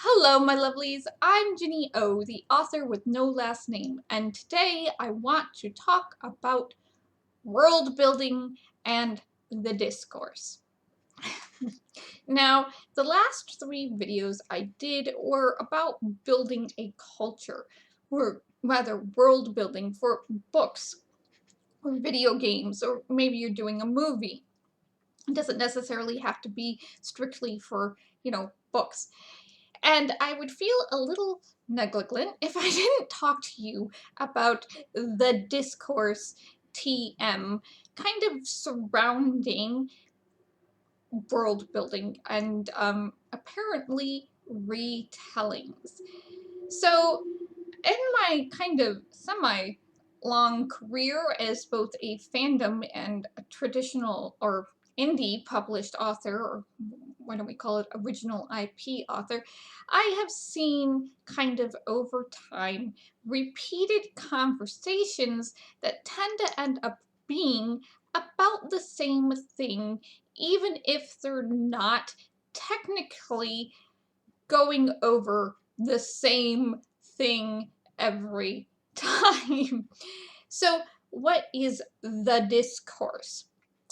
Hello, my lovelies. I'm Ginny O, the author with no last name, and today I want to talk about world building and the discourse. Now, the last 3 videos I did were about building a culture, or rather, world building for books or video games, or maybe you're doing a movie. It doesn't necessarily have to be strictly for, books. And I would feel a little negligent if I didn't talk to you about the discourse TM kind of surrounding world building and apparently retellings. So, in my kind of semi long career as both a fandom and a traditional or indie published author, or why don't we call it original IP author, I have seen kind of over time repeated conversations that tend to end up being about the same thing, even if they're not technically going over the same thing every time. So, what is the discourse?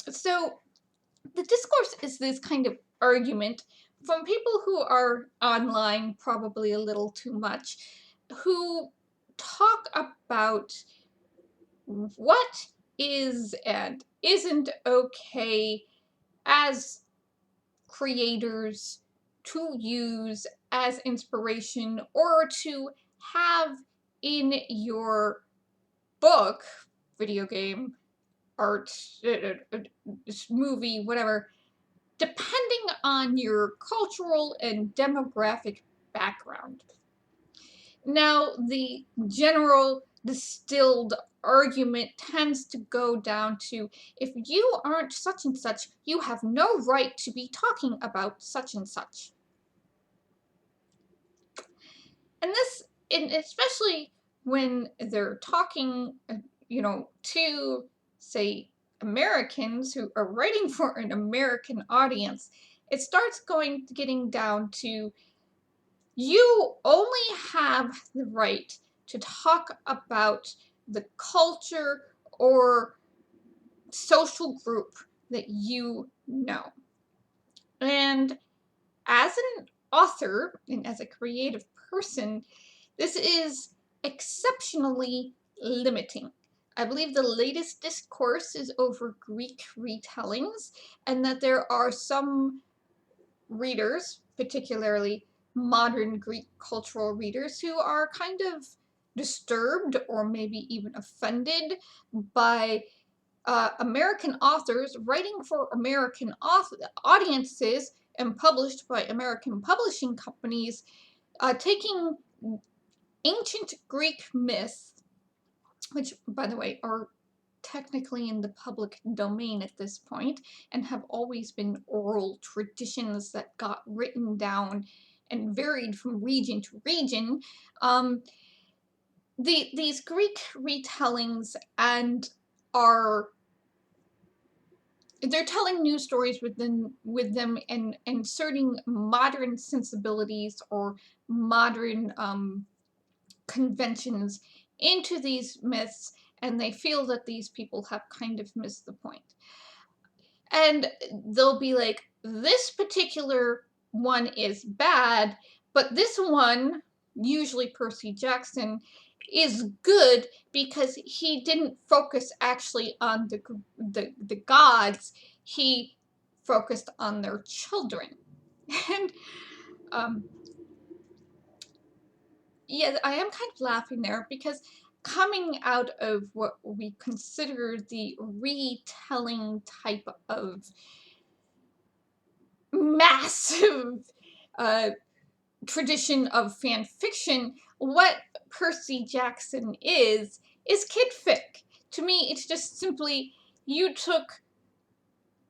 So, the discourse is this kind of argument from people who are online probably a little too much, who talk about what is and isn't okay as creators to use as inspiration or to have in your book, video game, art, movie, whatever, depending on your cultural and demographic background. Now, the general distilled argument tends to go down to, if you aren't such and such, you have no right to be talking about such and such. And this, and especially when they're talking, to, say, Americans who are writing for an American audience, it starts getting down to, you only have the right to talk about the culture or social group that you know. And as an author and as a creative person, this is exceptionally limiting. I believe the latest discourse is over Greek retellings, and that there are some readers, particularly modern Greek cultural readers, who are kind of disturbed or maybe even offended by American authors writing for American audiences and published by American publishing companies, taking ancient Greek myths, which, by the way, are technically in the public domain at this point and have always been oral traditions that got written down and varied from region to region. These Greek retellings and are they're telling new stories with them and inserting modern sensibilities or modern conventions into these myths, and they feel that these people have kind of missed the point. And they'll be like, this particular one is bad, but this one, usually Percy Jackson, is good because he didn't focus actually on the gods, he focused on their children. And yeah, I am kind of laughing there because coming out of what we consider the retelling type of massive tradition of fan fiction, what Percy Jackson is kid fic. To me, it's just simply, you took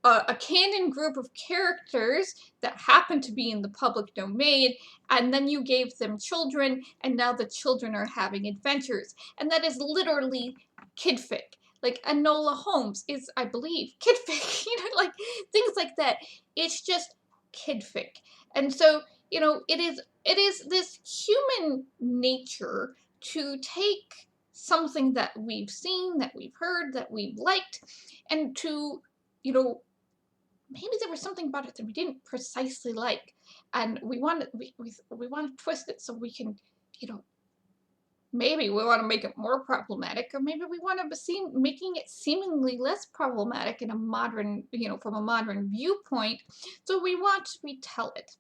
a canon group of characters that happen to be in the public domain, and then you gave them children, and now the children are having adventures. And that is literally kid fic. Like, Enola Holmes is, I believe, kid fic. Like, things like that. It's just kid fic. And so, you know, it is this human nature to take something that we've seen, that we've heard, that we've liked, and to, you know, maybe there was something about it that we didn't precisely like, and we want to we want to twist it so we can, you know, maybe we want to make it more problematic, or maybe we want to seem making it seemingly less problematic in a modern, you know, from a modern viewpoint. So we want to retell it,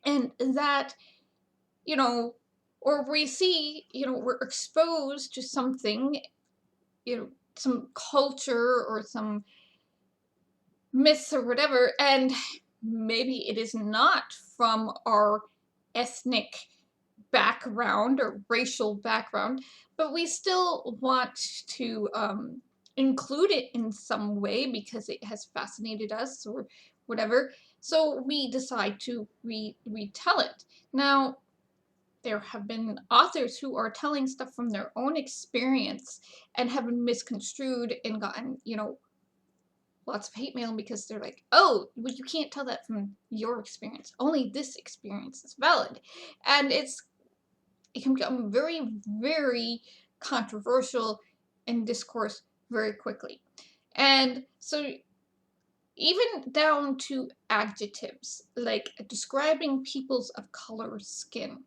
and that, you know, or we see, you know, we're exposed to something, you know, some culture or some myths or whatever, and maybe it is not from our ethnic background or racial background, but we still want to include it in some way because it has fascinated us or whatever. So we decide to retell it. Now, there have been authors who are telling stuff from their own experience and have been misconstrued and gotten, you know, lots of hate mail because they're like, oh, well, you can't tell that from your experience. Only this experience is valid. And it can become very, very controversial in discourse very quickly. And so even down to adjectives, like describing peoples of color skin.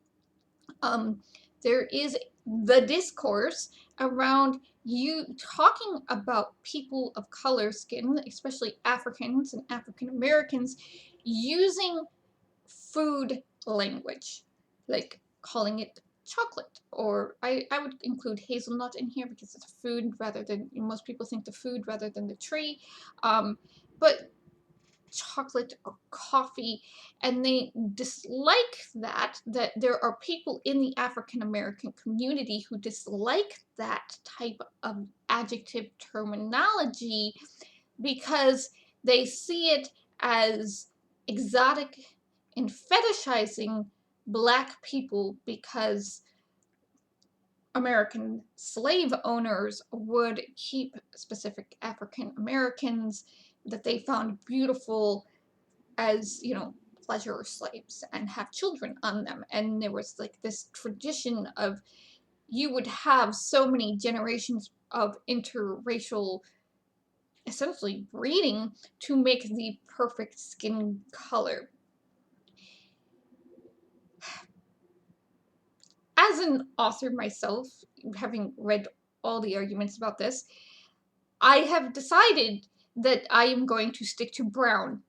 There is the discourse around you talking about people of color skin, especially Africans and African Americans, using food language, like calling it chocolate, or I would include hazelnut in here because it's a food rather than, most people think the food rather than the tree, but chocolate or coffee, and they dislike that there are people in the African American community who dislike that type of adjective terminology because they see it as exotic and fetishizing Black people, because American slave owners would keep specific African Americans that they found beautiful as, you know, pleasure slaves and have children on them. And there was like this tradition of, you would have so many generations of interracial, essentially breeding, to make the perfect skin color. As an author myself, having read all the arguments about this, I have decided that I am going to stick to brown.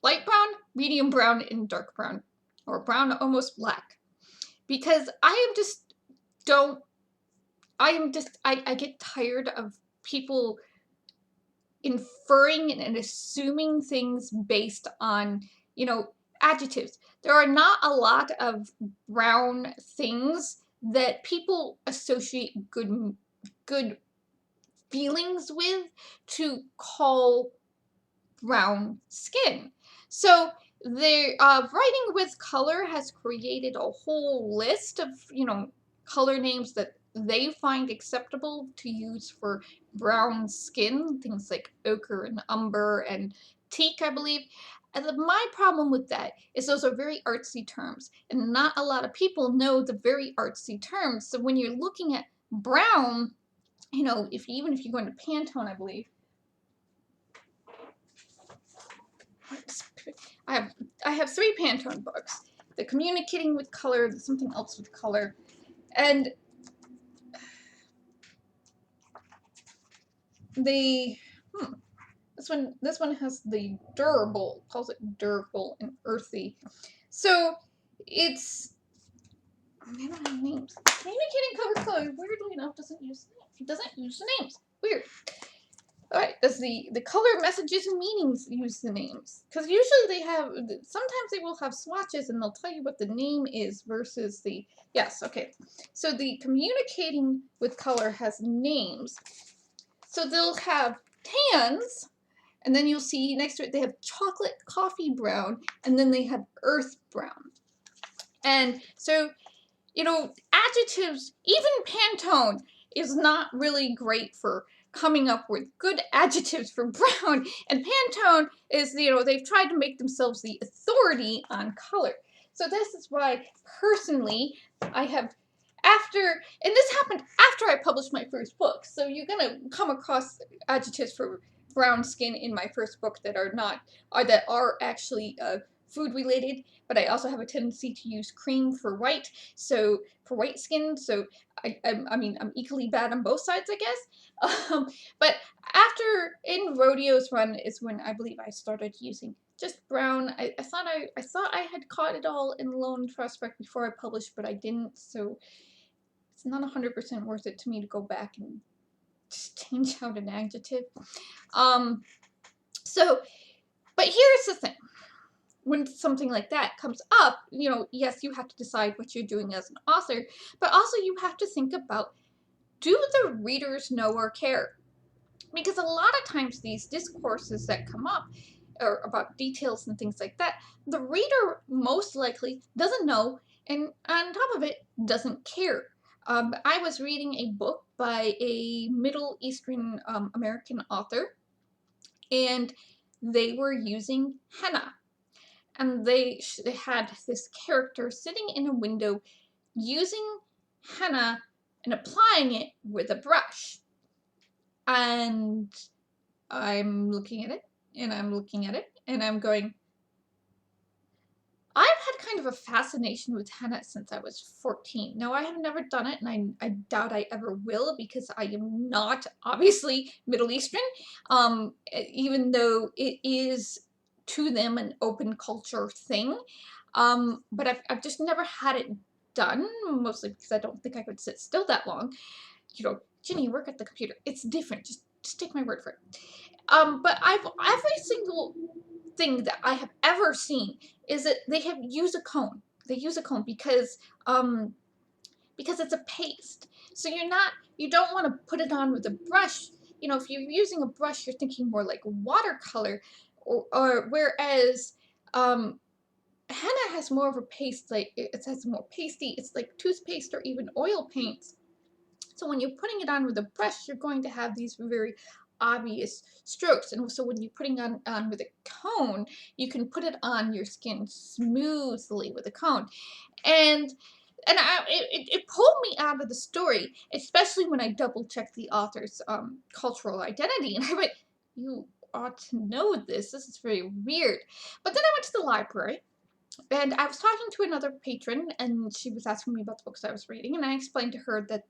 Light brown, medium brown, and dark brown. Or brown almost black. Because I get tired of people inferring and assuming things based on, you know, adjectives. There are not a lot of brown things that people associate good feelings with to call brown skin. So the writing with color has created a whole list of, you know, color names that they find acceptable to use for brown skin, things like ochre and umber and teak, I believe. And my problem with that is those are very artsy terms, and not a lot of people know the very artsy terms. So when you're looking at brown, you know, even if you go into Pantone, I believe, I have 3 Pantone books: the Communicating with Color, the Something Else with Color, and the this one has the durable, calls it durable and earthy. So it's, they don't have names. Communicating with Color, weirdly enough, doesn't use names. Weird. Alright, does the color messages and meanings use the names? Because usually they have, sometimes they will have swatches and they'll tell you what the name is versus the, yes, okay. So the Communicating with Color has names. So they'll have tans, and then you'll see next to it they have chocolate coffee brown, and then they have earth brown. And so, you know, adjectives, even Pantone is not really great for coming up with good adjectives for brown, and Pantone is, you know, they've tried to make themselves the authority on color. So this is why, personally, I have, and this happened after I published my first book, so you're gonna come across adjectives for brown skin in my first book that are actually food related, but I also have a tendency to use cream for white, so for white skin, so I mean, I'm equally bad on both sides, I guess. But after, in Rodeo's run is when I believe I started using just brown. I thought I had caught it all in Lone Prospect before I published, but I didn't, so it's not 100% worth it to me to go back and just change out an adjective. So, but here's the thing. When something like that comes up, yes, you have to decide what you're doing as an author, but also you have to think about, do the readers know or care? Because a lot of times these discourses that come up or about details and things like that, the reader most likely doesn't know, and on top of it, doesn't care. I was reading a book by a Middle Eastern American author, and they were using henna. And they had this character sitting in a window using henna and applying it with a brush. And I'm looking at it, and I'm looking at it, and I'm going, I've had kind of a fascination with henna since I was 14. Now, I have never done it, and I doubt I ever will, because I am not, obviously, Middle Eastern, even though it is, to them, an open culture thing. But I've just never had it done, mostly because I don't think I could sit still that long. Ginny, you work at the computer. It's different. Just take my word for it. But every single thing that I have ever seen is that they use a cone. They use a cone because it's a paste. So you don't want to put it on with a brush. If you're using a brush, you're thinking more like watercolor, or whereas henna has more of a paste, like it has more pasty. It's like toothpaste or even oil paints. So when you're putting it on with a brush, you're going to have these very obvious strokes. And so when you're putting on with a cone, you can put it on your skin smoothly with a cone. And it pulled me out of the story, especially when I double-checked the author's cultural identity. And I went, you ought to know this. This is very weird. But then I went to the library, and I was talking to another patron, and she was asking me about the books I was reading, and I explained to her that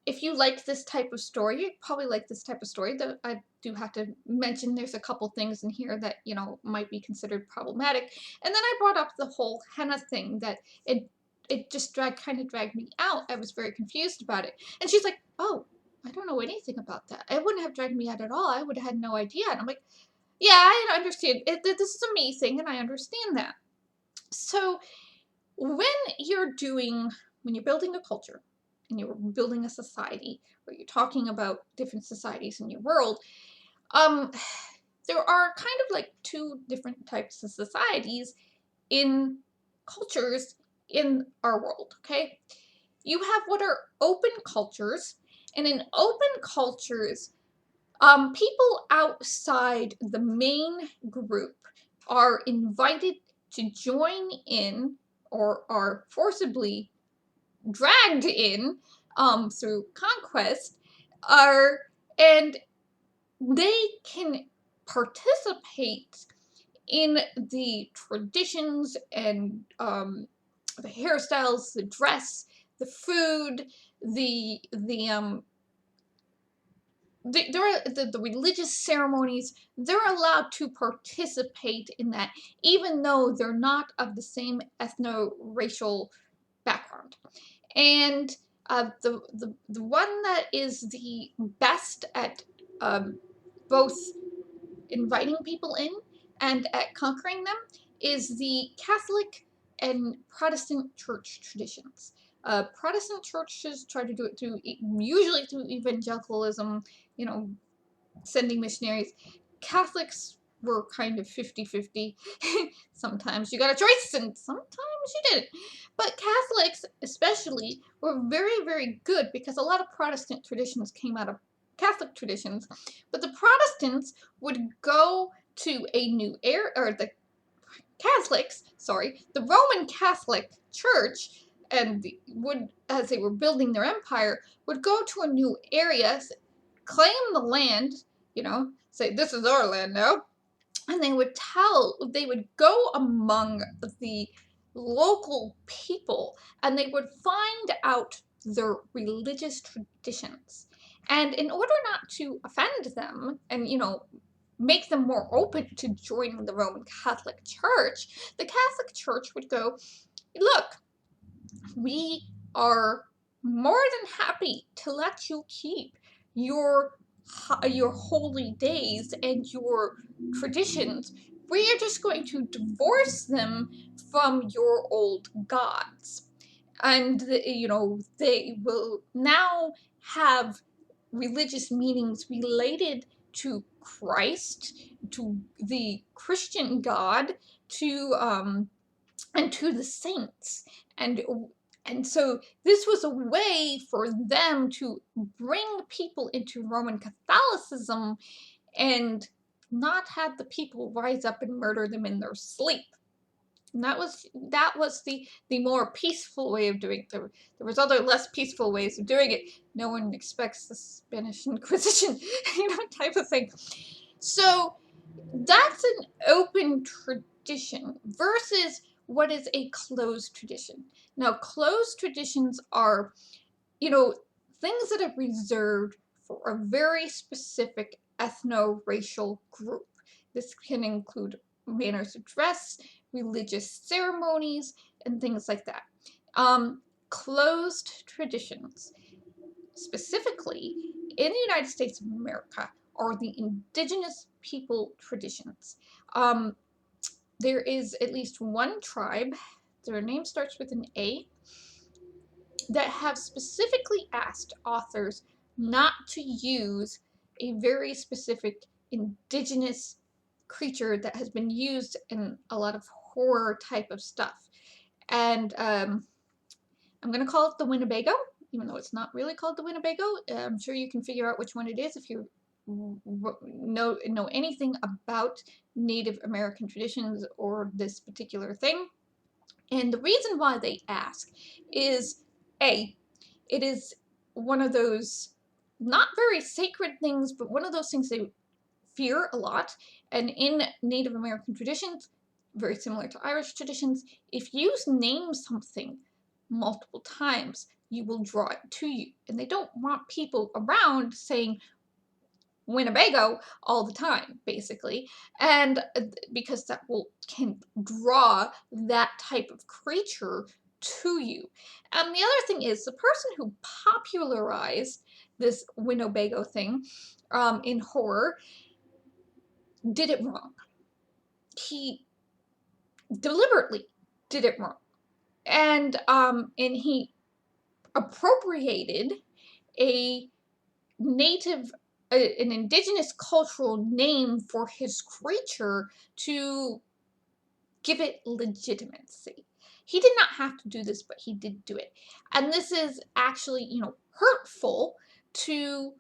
if you like this type of story, you probably like this type of story. Though I do have to mention there's a couple things in here that, might be considered problematic. And then I brought up the whole henna thing, that it just kind of dragged me out. I was very confused about it. And she's like, oh, I don't know anything about that. It wouldn't have dragged me out at all. I would have had no idea. And I'm like, yeah, I understand. This is a me thing, and I understand that. So when you're building a culture, and you're building a society, or you're talking about different societies in your world, there are kind of like two different types of societies in cultures in our world, okay? You have what are open cultures, and in open cultures, people outside the main group are invited to join in, or are forcibly dragged in through conquest, and they can participate in the traditions and the hairstyles, the dress, the food, the religious ceremonies. They're allowed to participate in that, even though they're not of the same ethno-racial background. And the one that is the best at both inviting people in and at conquering them is the Catholic and Protestant church traditions. Protestant churches try to do it usually through evangelicalism, sending missionaries. Catholics were kind of 50-50. Sometimes you got a choice, and sometimes you didn't. But Catholics, especially, were very, very good, because a lot of Protestant traditions came out of Catholic traditions. But the Protestants would go to a new area, or Catholics, sorry, the Roman Catholic Church, and as they were building their empire, would go to a new area, claim the land, say, this is our land now, and they would go among the local people, and they would find out their religious traditions. And in order not to offend them and, make them more open to joining the Roman Catholic Church, the Catholic Church would go, look, we are more than happy to let you keep your holy days and your traditions. We are just going to divorce them from your old gods. And, they will now have religious meanings related to Christ, to the Christian God, and to the saints. And and so this was a way for them to bring people into Roman Catholicism and not have the people rise up and murder them in their sleep. And that was the more peaceful way of doing it. There was other less peaceful ways of doing it. No one expects the Spanish Inquisition, type of thing. So that's an open tradition versus what is a closed tradition. Now, closed traditions are, things that are reserved for a very specific ethno-racial group. This can include manners of dress, religious ceremonies, and things like that. Closed traditions, specifically in the United States of America, are the indigenous people traditions. There is at least one tribe, their name starts with an A, that have specifically asked authors not to use a very specific indigenous creature that has been used in a lot of horror type of stuff. And I'm going to call it the Winnebago, even though it's not really called the Winnebago. I'm sure you can figure out which one it is if you know anything about Native American traditions or this particular thing. And the reason why they ask is, A, it is one of those not very sacred things, but one of those things they fear a lot. And in Native American traditions, very similar to Irish traditions, if you name something multiple times, you will draw it to you. And they don't want people around saying Winnebago all the time, basically. And because that can draw that type of creature to you. And the other thing is, the person who popularized this Winnebago thing in horror did it wrong. He deliberately did it wrong. And he appropriated an indigenous cultural name for his creature to give it legitimacy. He did not have to do this, but he did do it. And this is actually, hurtful to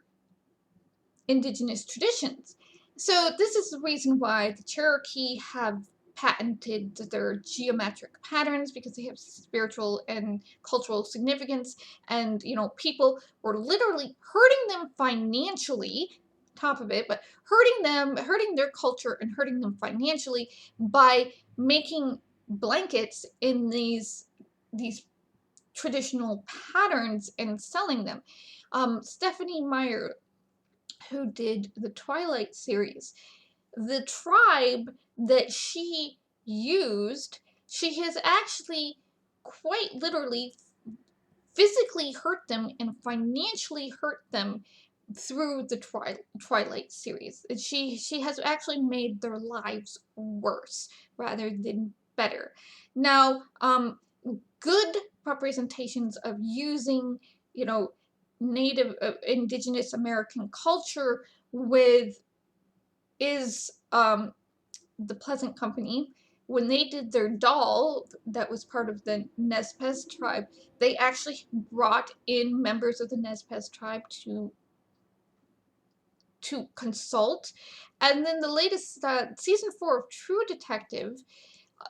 indigenous traditions. So this is the reason why the Cherokee have patented their geometric patterns, because they have spiritual and cultural significance. And, people were literally hurting them financially, top of it, but hurting their culture and hurting them financially by making blankets in these traditional patterns and selling them. Stephanie Meyer, who did the Twilight series, the tribe that she used, she has actually quite literally physically hurt them and financially hurt them through the Twilight series. She has actually made their lives worse rather than better. Now, good representations of using, Native Indigenous American culture is the Pleasant Company. When they did their doll that was part of the Nez Perce tribe, they actually brought in members of the Nez Perce tribe to consult. And then the latest season 4 of True Detective,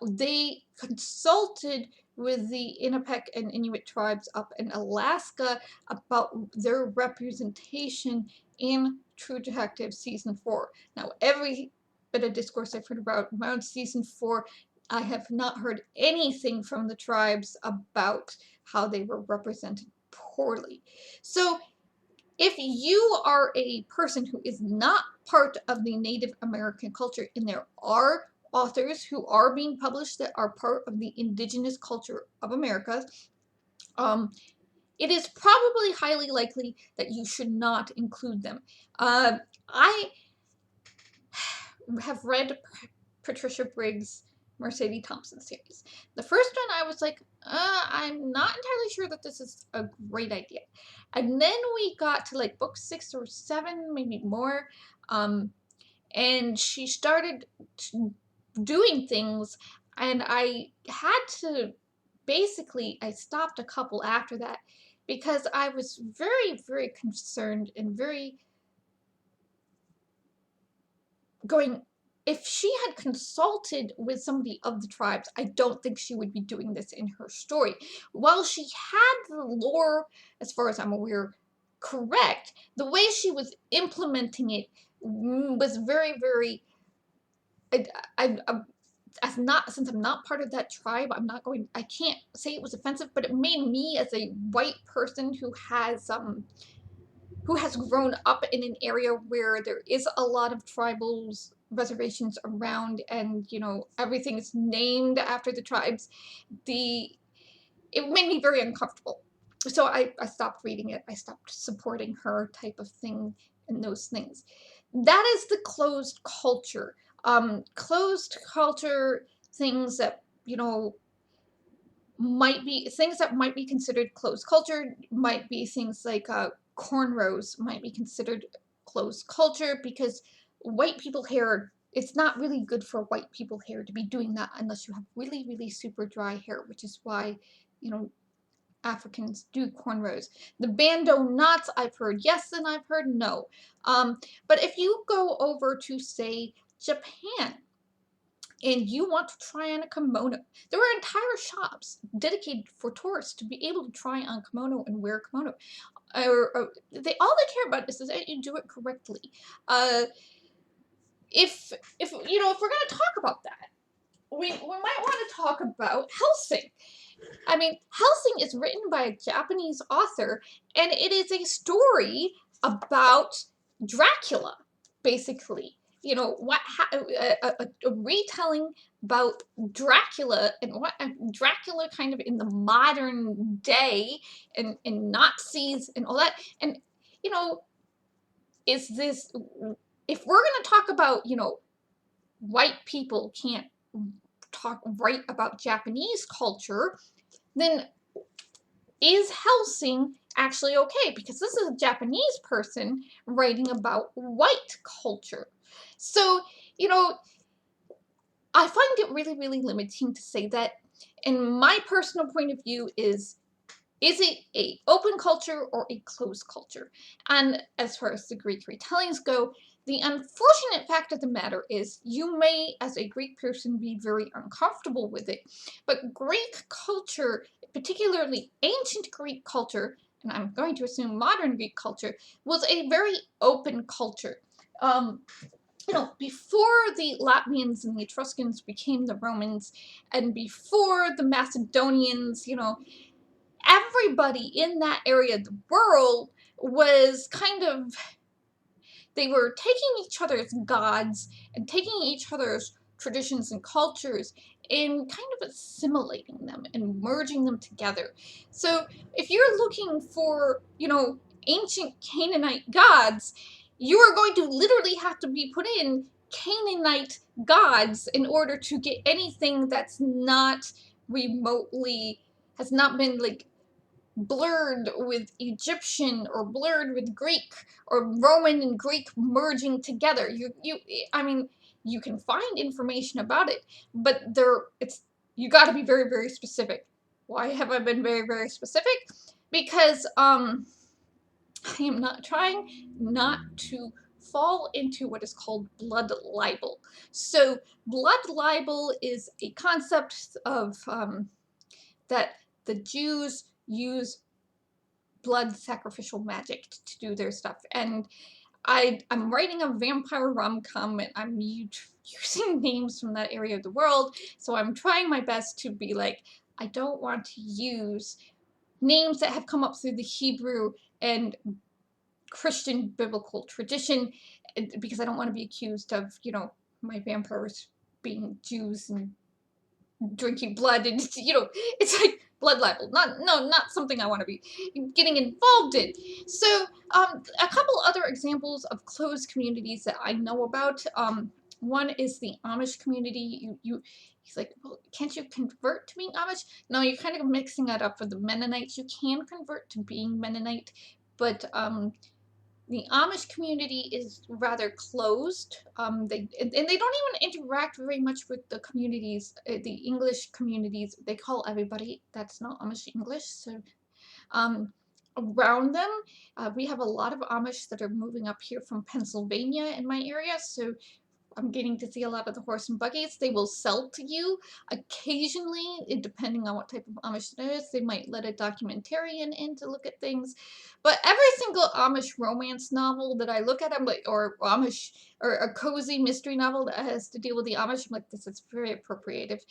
they consulted with the Inupiaq and Inuit tribes up in Alaska about their representation in True Detective Season 4. Now, every bit of discourse I've heard about around Season 4, I have not heard anything from the tribes about how they were represented poorly. So, if you are a person who is not part of the Native American culture, and there are authors who are being published that are part of the indigenous culture of America, it is probably highly likely that you should not include them. I have read Patricia Briggs' Mercedes Thompson series. The first one I was like, I'm not entirely sure that this is a great idea. And then we got to like book 6 or 7, maybe more, and she started doing things, and I had to, basically, I stopped a couple after that because I was very, very concerned and very going, if she had consulted with somebody of the tribes, I don't think she would be doing this in her story. While she had the lore, as far as I'm aware, correct, the way she was implementing it was very, very, since I'm not part of that tribe, I can't say it was offensive, but it made me, as a white person who has grown up in an area where there is a lot of tribals, reservations around, and everything is named after the tribes, it made me very uncomfortable. So I stopped reading it. I stopped supporting her type of thing and those things. That is the closed culture. Closed culture things that might be considered closed culture might be things like cornrows might be considered closed culture, because white people hair, it's not really good for white people hair to be doing that unless you have really, really super dry hair, which is why Africans do cornrows. The bandeau knots, I've heard yes and I've heard no. But if you go over to, say, Japan, and you want to try on a kimono, there are entire shops dedicated for tourists to be able to try on kimono and wear kimono. All they care about is that you do it correctly. If we're going to talk about that, we might want to talk about Hellsing. I mean, Hellsing is written by a Japanese author, and it is a story about Dracula, basically. A retelling about Dracula and what Dracula kind of in the modern day, and Nazis and all that. And is this, if we're going to talk about white people can't write about Japanese culture, then is Hellsing actually okay? Because this is a Japanese person writing about white culture. So, I find it really, really limiting to say that. And my personal point of view is it a open culture or a closed culture? And as far as the Greek retellings go, the unfortunate fact of the matter is you may, as a Greek person, be very uncomfortable with it. But Greek culture, particularly ancient Greek culture, and I'm going to assume modern Greek culture, was a very open culture. Before the Latvians and the Etruscans became the Romans, and before the Macedonians, everybody in that area of the world was kind of, they were taking each other's gods and taking each other's traditions and cultures and kind of assimilating them and merging them together. So if you're looking for, ancient Canaanite gods, you are going to literally have to be put in Canaanite gods in order to get anything that's not remotely, has not been like blurred with Egyptian or blurred with Greek or Roman and Greek merging together. I mean, you can find information about it, but you got to be very, very specific. Why have I been very, very specific? Because I am not trying not to fall into what is called blood libel. So blood libel is a concept of that the Jews use blood sacrificial magic to do their stuff. And I'm writing a vampire rom-com, and I'm using names from that area of the world, so I'm trying my best to be like, I don't want to use names that have come up through the Hebrew and Christian biblical tradition, because I don't want to be accused of, you know, my vampires being Jews and drinking blood, and you know, it's like blood libel. Not something I want to be getting involved in. So a couple other examples of closed communities that I know about. One is the Amish community. He's like, well, can't you convert to being Amish? No, you're kind of mixing that up with the Mennonites. You can convert to being Mennonite, but the Amish community is rather closed. They don't even interact very much with the communities, the English communities. They call everybody that's not Amish English. So around them, we have a lot of Amish that are moving up here from Pennsylvania in my area. So I'm getting to see a lot of the horse and buggies. They will sell to you occasionally, depending on what type of Amish it is. They might let a documentarian in to look at things. But every single Amish romance novel that I look at, I'm like, or Amish, or a cozy mystery novel that has to deal with the Amish, I'm like, this is very appropriative.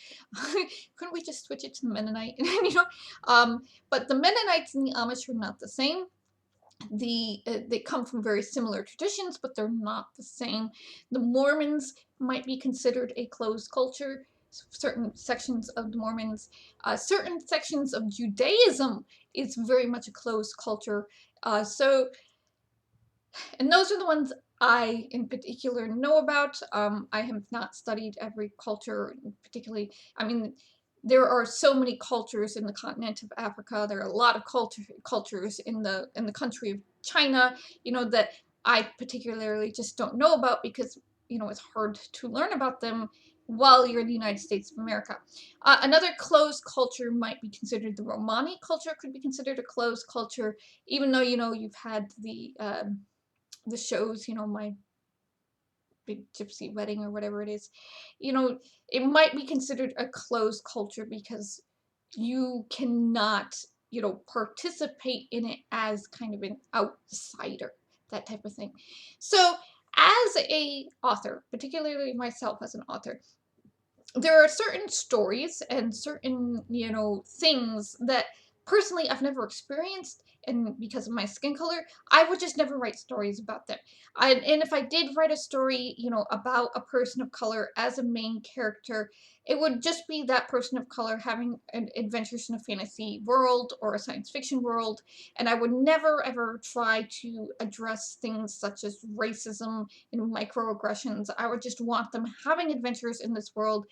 Couldn't we just switch it to the Mennonite? You know, but the Mennonites and the Amish are not the same. They come from very similar traditions, but they're not the same. The Mormons might be considered a closed culture. Certain sections of the Mormons, certain sections of Judaism is very much a closed culture. And those are the ones I, in particular, know about. I have not studied every culture, particularly. I mean, there are so many cultures in the continent of Africa. There are a lot of cultures in the country of China, you know, that I particularly just don't know about because, you know, it's hard to learn about them while you're in the United States of America. Another closed culture might be considered the Romani culture, could be considered a closed culture, even though, you know, you've had the shows, you know, My Big Gypsy Wedding or whatever it is, you know, it might be considered a closed culture because you cannot, you know, participate in it as kind of an outsider, that type of thing. So as a author, particularly myself as an author, there are certain stories and certain, you know, things that personally I've never experienced, and because of my skin color, I would just never write stories about them. And if I did write a story, you know, about a person of color as a main character, it would just be that person of color having adventures in a fantasy world or a science fiction world, and I would never ever try to address things such as racism and microaggressions. I would just want them having adventures in this world,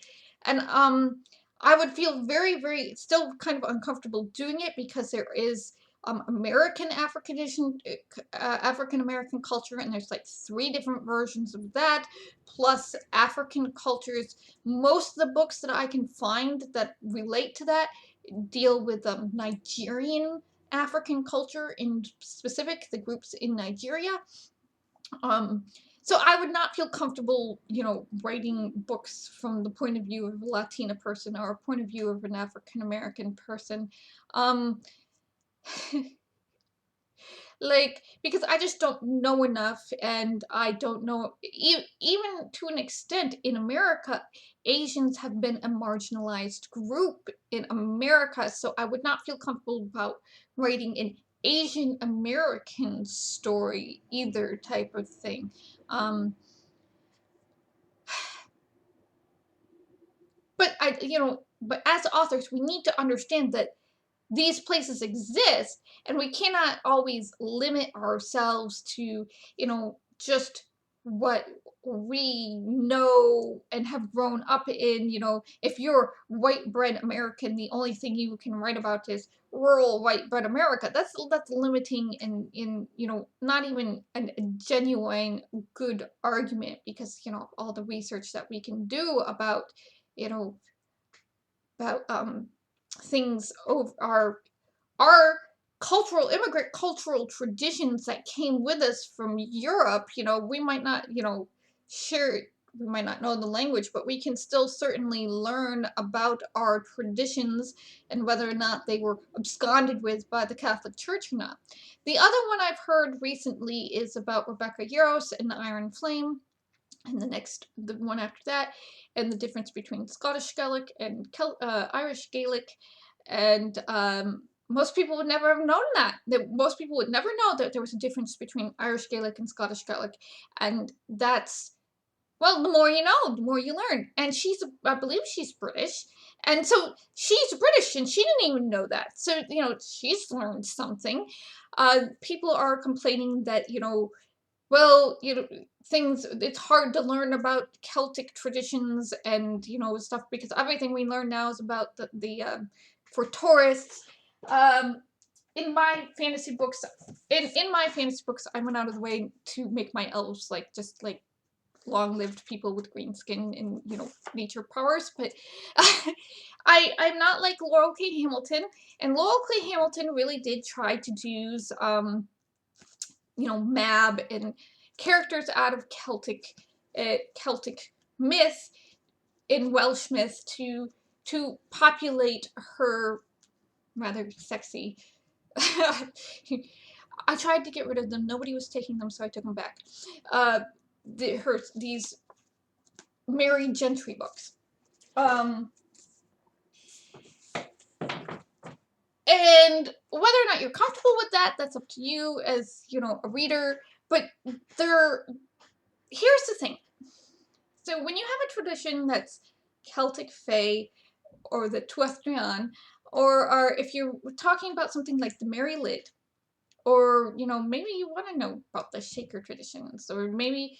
and I would feel very, very still kind of uncomfortable doing it because there is American African American culture, and there's like 3 different versions of that, plus African cultures. Most of the books that I can find that relate to that deal with Nigerian African culture, in specific the groups in Nigeria. So I would not feel comfortable, you know, writing books from the point of view of a Latina person or a point of view of an African American person. Um, like, because I just don't know enough, and I don't know, even to an extent in America, Asians have been a marginalized group in America, so I would not feel comfortable about writing an Asian American story either, type of thing. Um, but as authors, we need to understand that these places exist, and we cannot always limit ourselves to, you know, just what we know and have grown up in. You know, if you're white bread American, the only thing you can write about is rural white bread America. That's limiting, and in, you know, not even a genuine good argument, because, you know, all the research that we can do about, you know, about things over our immigrant cultural traditions that came with us from Europe. We might not, share, we might not know the language, but we can still certainly learn about our traditions and whether or not they were absconded with by the Catholic Church or not. The other one I've heard recently is about Rebecca Yarros and the Iron Flame, and the one after that, and the difference between Scottish Gaelic and Irish Gaelic, and most people would never have known that. Most people would never know that there was a difference between Irish Gaelic and Scottish Gaelic, and that's, well, the more you know, the more you learn. And I believe she's British, and so she's British, and she didn't even know that. So she's learned something. People are complaining that well, it's hard to learn about Celtic traditions and, stuff, because everything we learn now is about for tourists. In my fantasy books, I went out of the way to make my elves just like long-lived people with green skin and, nature powers, but I'm not like Laurel K. Hamilton, and Laurel K. Hamilton really did try to use, Mab and characters out of Celtic myth in Welsh myth to populate her rather sexy. I tried to get rid of them. Nobody was taking them, so I took them back. These Mary Gentry books. And whether or not you're comfortable with that's up to you as, a reader. But here's the thing. So when you have a tradition that's Celtic Fae, or the Tuath Drian, or if you're talking about something like the Mary Lid, or, maybe you want to know about the Shaker traditions, or maybe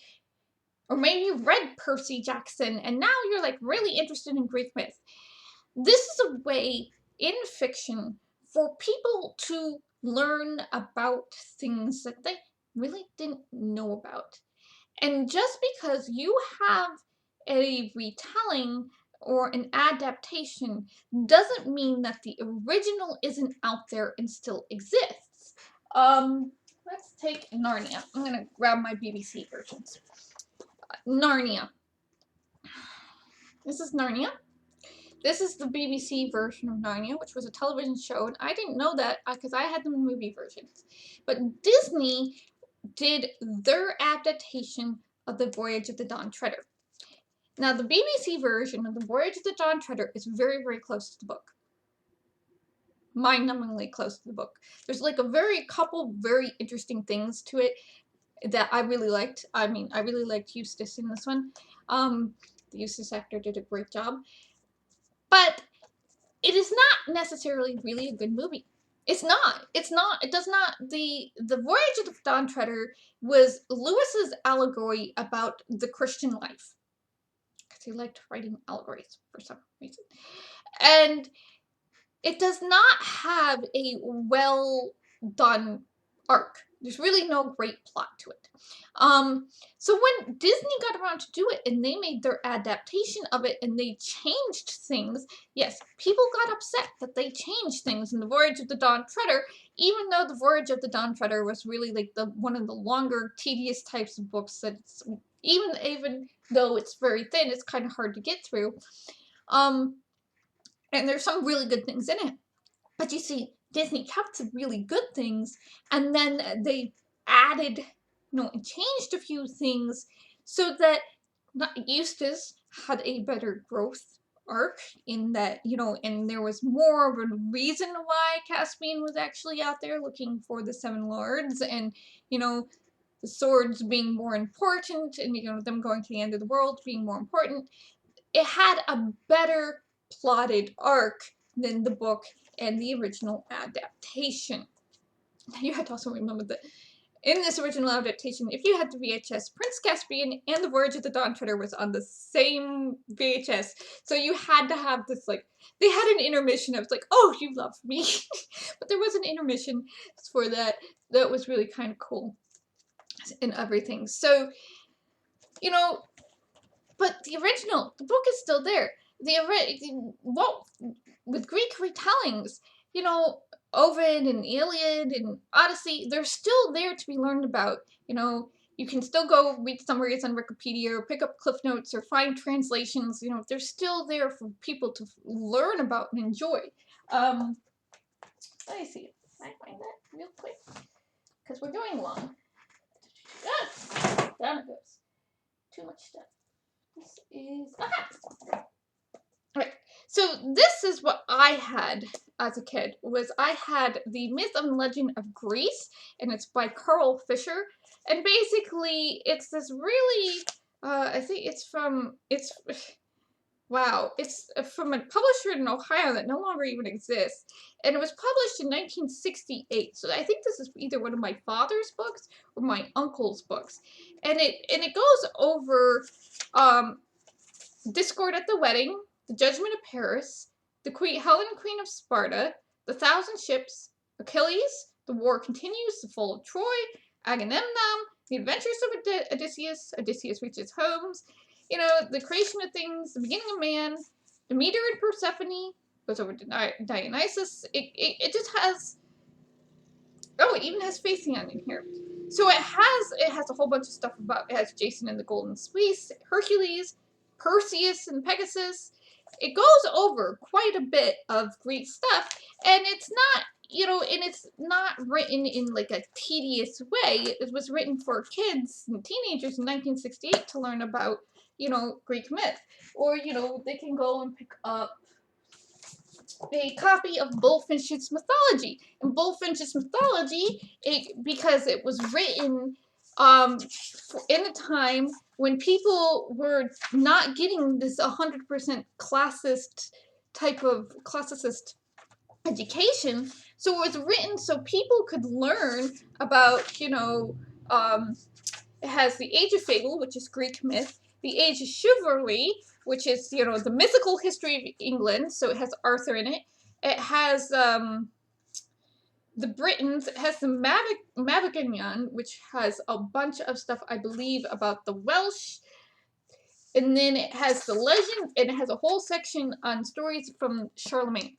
you've read Percy Jackson, and now you're, like, really interested in Greek myth. This is a way in fiction for people to learn about things that they really didn't know about. And just because you have a retelling or an adaptation doesn't mean that the original isn't out there and still exists. Let's take Narnia. I'm going to grab my BBC versions. Narnia. This is Narnia. This is the BBC version of Narnia, which was a television show, and I didn't know that because I had the movie versions. But Disney did their adaptation of The Voyage of the Dawn Treader. Now, the BBC version of The Voyage of the Dawn Treader is very, very close to the book. Mind-numbingly close to the book. There's like couple very interesting things to it that I really liked. I mean, I really liked Eustace in this one. The Eustace actor did a great job. But it is not necessarily really a good movie. It's not. It does not. The Voyage of the Dawn Treader was Lewis's allegory about the Christian life. Because he liked writing allegories for some reason. And it does not have a well done arc. There's really no great plot to it. So when Disney got around to do it and they made their adaptation of it and they changed things, yes, people got upset that they changed things in The Voyage of the Dawn Treader, even though The Voyage of the Dawn Treader was really like one of the longer, tedious types of books that even though it's very thin, it's kind of hard to get through. And there's some really good things in it. But you see, Disney kept some really good things, and then they added, and changed a few things so that Eustace had a better growth arc in that, and there was more of a reason why Caspian was actually out there looking for the Seven Lords, and, the swords being more important, and, them going to the end of the world being more important. It had a better plotted arc than the book and the original adaptation. You have to also remember that in this original adaptation, if you had the VHS, Prince Caspian and The Voyage of the Dawn Treader was on the same VHS. So you had to have this, they had an intermission. I was like, oh, you love me. But there was an intermission for that. That was really kind of cool and everything. So, but the book is still there. With Greek retellings, Ovid and Iliad and Odyssey, they're still there to be learned about. You know, you can still go read summaries on Wikipedia or pick up cliff notes or find translations. You know, they're still there for people to learn about and enjoy. Let me see. Can I find that real quick? Because we're going long. Yes! Down it goes. Too much stuff. This is... Aha! Right. So this is what I had as a kid, was I had the Myth and Legend of Greece, and it's by Carl Fisher. And basically, it's this really, I think wow, it's from a publisher in Ohio that no longer even exists. And it was published in 1968. So I think this is either one of my father's books or my uncle's books. And it goes over discord at the wedding, the judgment of Paris, the Queen Helen, Queen of Sparta, the Thousand Ships, Achilles, the war continues, the fall of Troy, Agamemnon, the adventures of Odysseus, Odysseus reaches homes, you know, the creation of things, the beginning of man, Demeter and Persephone, goes over to Dionysus. It just has, oh, it even has Phaethon in here. So it has a whole bunch of stuff about, it has Jason and the Golden Fleece, Hercules, Perseus and Pegasus. It goes over quite a bit of Greek stuff, and it's not, you know, and it's not written in like a tedious way. It was written for kids and teenagers in 1968 to learn about, you know, Greek myth. Or, you know, they can go and pick up a copy of Bullfinch's Mythology. And Bullfinch's Mythology, because it was written in a time when people were not getting this 100% classist type of classicist education, so it was written so people could learn about, you know, it has the Age of Fable, which is Greek myth, the Age of Chivalry, which is, you know, the mythical history of England, so it has Arthur in it. It has the Britons, it has the Mabinogion, which has a bunch of stuff, I believe, about the Welsh. And then it has the legend, and it has a whole section on stories from Charlemagne.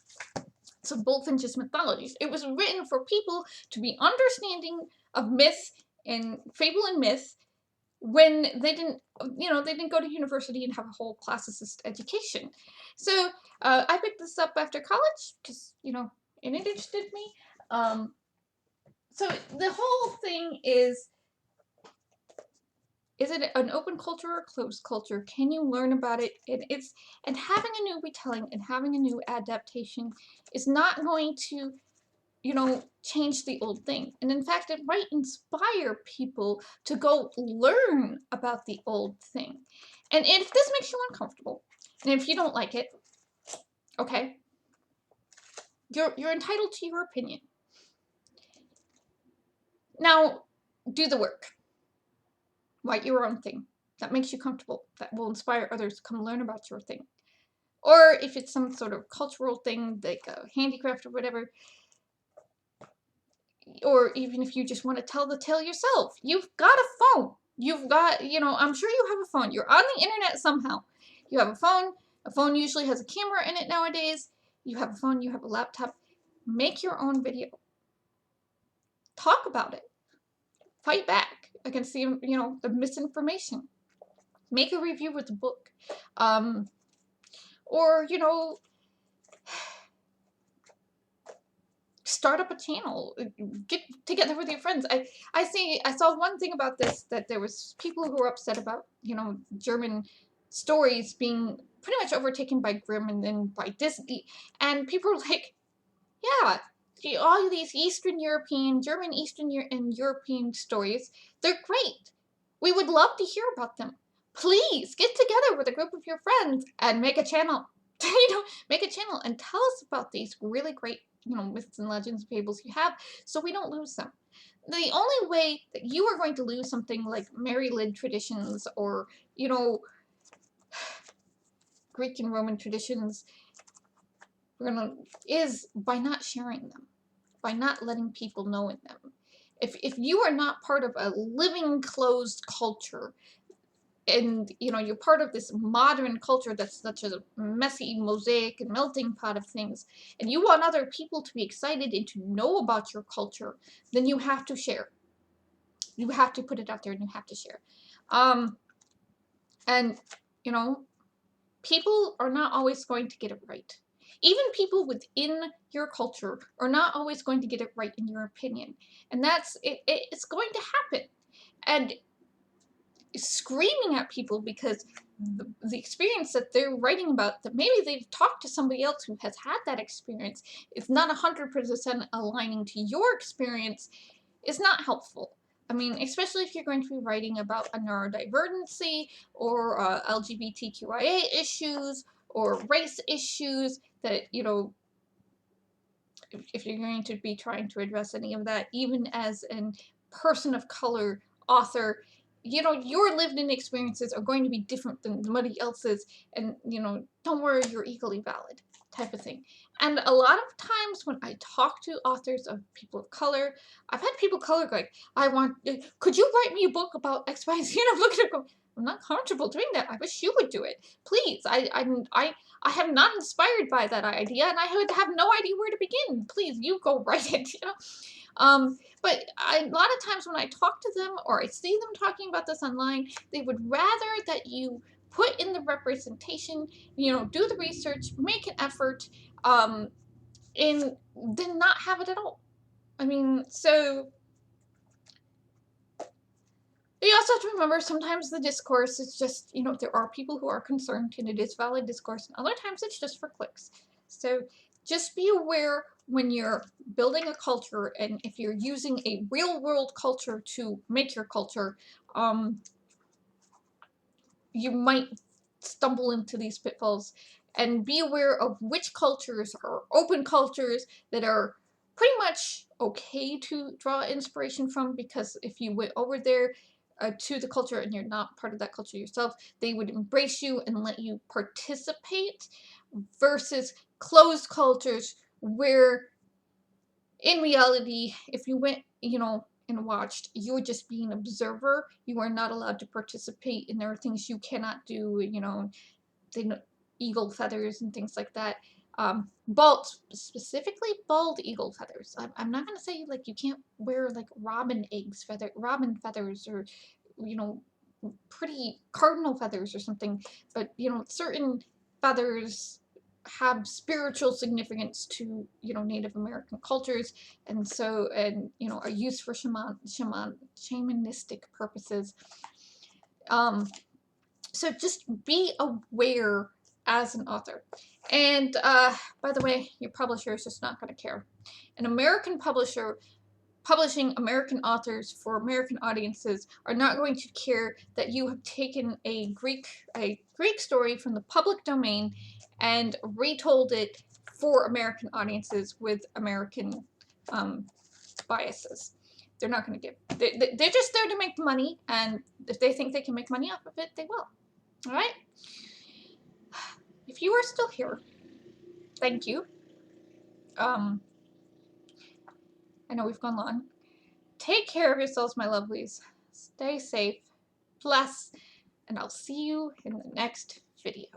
So Bullfinch's Mythologies. It was written for people to be understanding of myth and fable and myth when they didn't, you know, they didn't go to university and have a whole classicist education. So I picked this up after college because, you know, it interested me. So the whole thing is it an open culture or a closed culture? Can you learn about it? And having a new retelling and having a new adaptation is not going to, you know, change the old thing. And in fact, it might inspire people to go learn about the old thing. And if this makes you uncomfortable, and if you don't like it, okay, you're entitled to your opinion. Now, do the work. Write your own thing that makes you comfortable, that will inspire others to come learn about your thing. Or if it's some sort of cultural thing, like a handicraft or whatever, or even if you just want to tell the tale yourself, you've got a phone. You've got, you know, I'm sure you have a phone. You're on the internet somehow. You have a phone. A phone usually has a camera in it nowadays. You have a phone, you have a laptop. Make your own video. Talk about it. Fight back against the, you know, the misinformation. Make a review with the book. Or, you know, start up a channel. Get together with your friends. I saw one thing about this, that there was people who were upset about, you know, German stories being pretty much overtaken by Grimm and then by Disney. And people were like, yeah, all these Eastern European, German Eastern and European stories, they're great. We would love to hear about them. Please get together with a group of your friends and make a channel. You know, make a channel and tell us about these really great, you know, myths and legends and fables you have, so we don't lose them. The only way that you are going to lose something like Mary Lyd traditions or, you know, Greek and Roman traditions is by not sharing them, by not letting people know in them. If you are not part of a living closed culture, and you know, you're part of this modern culture that's such a messy mosaic and melting pot of things, and you want other people to be excited and to know about your culture, then you have to share. You have to put it out there and you have to share. And you know, people are not always going to get it right. Even people within your culture are not always going to get it right in your opinion, and that's it. It's going to happen. And screaming at people because the experience that they're writing about, that maybe they've talked to somebody else who has had that experience, is not 100% aligning to your experience, is not helpful. I mean, especially if you're going to be writing about a neurodivergency or LGBTQIA issues or race issues, that, you know, if you're going to be trying to address any of that, even as a person of color author, you know, your lived-in experiences are going to be different than somebody else's, and, you know, don't worry, you're equally valid, type of thing. And a lot of times when I talk to authors of people of color, I've had people of color go like, could you write me a book about X, Y, Z? And I'm looking at them, I'm not comfortable doing that. I wish you would do it. Please, I am not inspired by that idea, and I would have no idea where to begin. Please, you go write it, you know? But a lot of times when I talk to them or I see them talking about this online, they would rather that you put in the representation, you know, do the research, make an effort, and then not have it at all. I mean, so you also have to remember sometimes the discourse is just, you know, there are people who are concerned and it is valid discourse, and other times it's just for clicks. So just be aware when you're building a culture, and if you're using a real world culture to make your culture, you might stumble into these pitfalls. And be aware of which cultures are open cultures that are pretty much okay to draw inspiration from, because if you went over there to the culture and you're not part of that culture yourself, they would embrace you and let you participate, versus closed cultures where in reality, if you went, you know, and watched, you're just being an observer. You are not allowed to participate, and there are things you cannot do, you know, eagle feathers and things like that. Specifically bald eagle feathers. I'm not gonna say like you can't wear like robin feathers, or, you know, pretty cardinal feathers or something, but, you know, certain feathers have spiritual significance to, you know, Native American cultures, and so, and, you know, are used for shamanistic purposes. So just be aware as an author. And by the way, your publisher is just not going to care. An American publisher publishing American authors for American audiences are not going to care that you have taken a Greek story from the public domain and retold it for American audiences with American biases. They're not going to give. They're just there to make money, and if they think they can make money off of it, they will. All right? If you are still here, thank you. I know we've gone long. Take care of yourselves, my lovelies. Stay safe, bless, and I'll see you in the next video.